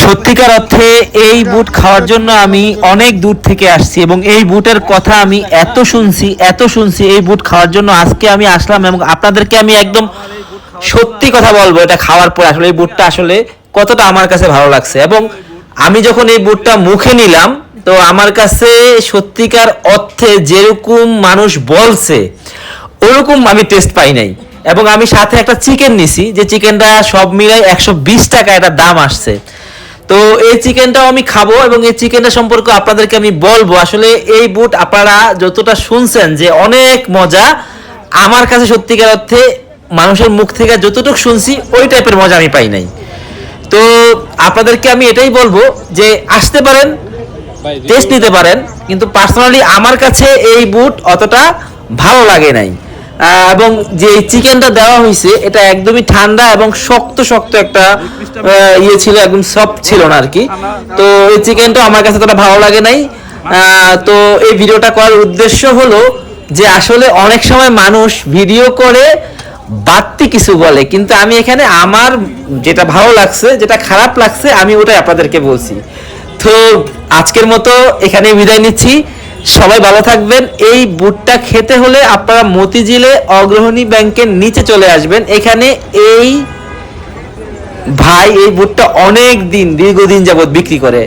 সত্যিকার অর্থে এই বুট খাওয়ার জন্য আমি অনেক দূর থেকে আসছি এবং এই বুটের কথা আমি এত শুনছি এই বুট খাওয়ার জন্য আজকে আমি আসলাম এবং আপনাদেরকে আমি একদম সত্যি কথা বলবো, এটা খাওয়ার পর আসলে এই বুটটা আসলে কতটা আমার কাছে ভালো লাগছে। এবং আমি যখন এই বুটটা মুখে নিলাম, তো আমার কাছে সত্যিকার অর্থে যেরকম মানুষ বলছে ওরকম আমি টেস্ট পাই নাই। এবং আমি সাথে একটা চিকেন নিছি, যে চিকেনটা সব মিলাই 120 টাকা এটা দাম আসছে। তো এই চিকেনটাও আমি খাবো এবং এই চিকেনটা সম্পর্কে আপনাদেরকে আমি বলবো। আসলে এই বুট আপনারা যতটা শুনছেন যে অনেক মজা, আমার কাছে সত্যিকার অর্থে মানুষের মুখ থেকে যতটুকু শুনছি ওই টাইপের মজা আমি পাই নাই। তো আপনাদেরকে আমি এটাই বলবো যে আসতে পারেন, টেস্ট নিতে পারেন, কিন্তু পার্সোনালি আমার কাছে এই বুট অতটা ভালো লাগে নাই। এবং যে চিকেনটা দেওয়া হয়েছে এটা একদমই ঠান্ডা এবং শক্ত শক্ত একটা ইয়ে ছিল, একদম সফট ছিল না আর কি। তো এই চিকেনটা আমার কাছে অতটা ভালো লাগে নাই। তো এই ভিডিওটা করার উদ্দেশ্য হলো যে আসলে অনেক সময় মানুষ ভিডিও করে বাড়তি কিছু বলে, কিন্তু আমি এখানে আমার যেটা ভালো লাগছে, যেটা খারাপ লাগছে, আমি ওটাই আপনাদেরকে বলছি। তো আজকের মতো এখানে বিদায় নিচ্ছি। সবাই ভালো থাকবেন। এই বুটটা খেতে হলে আপনারা মতিঝিলে অগ্রণী ব্যাংকের নিচে চলে আসবেন। এখানে এই ভাই এই বুটটা অনেক দিন, দীর্ঘদিন যাবত বিক্রি করে।